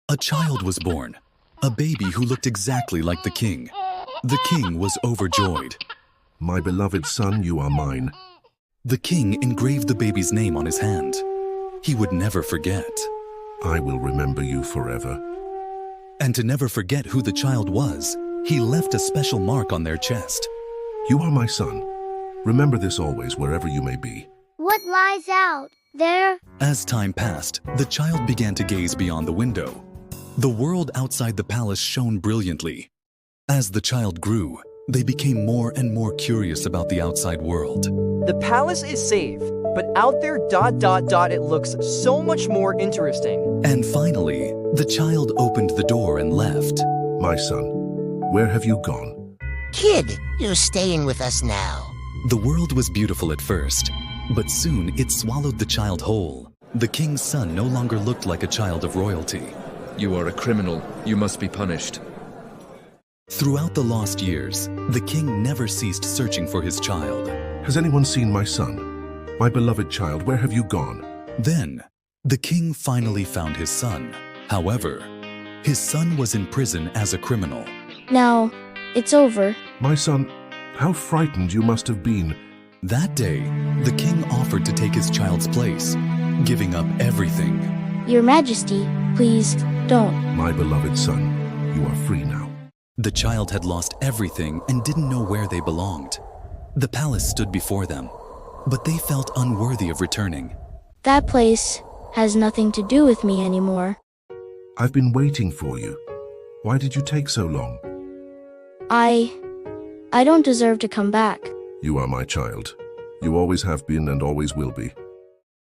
A child was born, a baby who looked exactly like the king. The king was overjoyed. My beloved son, you are mine. The king engraved the baby's name on his hand. He would never forget. I will remember you forever. And to never forget who the child was, he left a special mark on their chest. You are my son. Remember this always, wherever you may be. What lies out there? As time passed, the child began to gaze beyond the window. The world outside the palace shone brilliantly. As the child grew, they became more and more curious about the outside world. The palace is safe, but out there ... it looks so much more interesting. And finally, the child opened the door and left. My son, where have you gone? Kid, you're staying with us now. The world was beautiful at first, but soon it swallowed the child whole. The king's son no longer looked like a child of royalty. You are a criminal. You must be punished. Throughout the lost years, the king never ceased searching for his child. Has anyone seen my son? My beloved child, where have you gone? Then, the king finally found his son. However, his son was in prison as a criminal. Now, it's over. My son, how frightened you must have been. That day, the king offered to take his child's place, giving up everything. Your Majesty, please don't. My beloved son, you are free now. The child had lost everything and didn't know where they belonged. The palace stood before them, but they felt unworthy of returning. That place has nothing to do with me anymore. I've been waiting for you. Why did you take so long? I don't deserve to come back. You are my child. You always have been and always will be.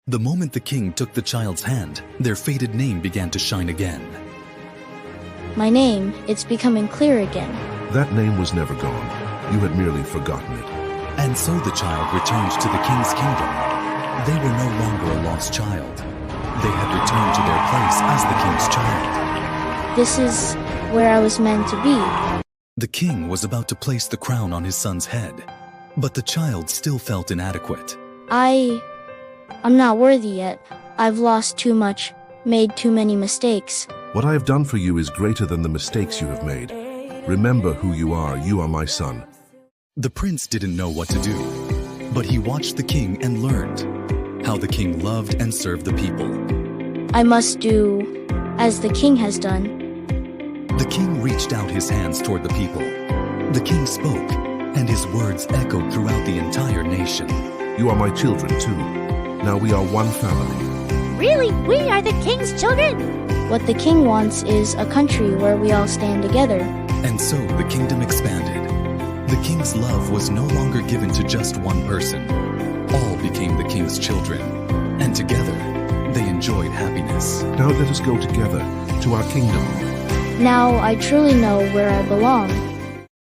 The moment the king took the child's hand, their faded name began to shine again. My name, it's becoming clear again. That name was never gone. You had merely forgotten it. And so the child returned to the king's kingdom. They were no longer a lost child. They had returned to their place as the king's child. This is where I was meant to be. The king was about to place the crown on his son's head, but the child still felt inadequate. I'm not worthy yet. I've lost too much, made too many mistakes. What I have done for you is greater than the mistakes you have made. Remember who you are my son. The prince didn't know what to do, but he watched the king and learned how the king loved and served the people. I must do as the king has done. The king reached out his hands toward the people. The king spoke, and his words echoed throughout the entire nation. You are my children too. Now we are one family. Really? We are the king's children? What the king wants is a country where we all stand together. And so the kingdom expanded. The king's love was no longer given to just one person. All became the king's children, and together they enjoyed happiness. Now let us go together to our kingdom. Now I truly know where I belong.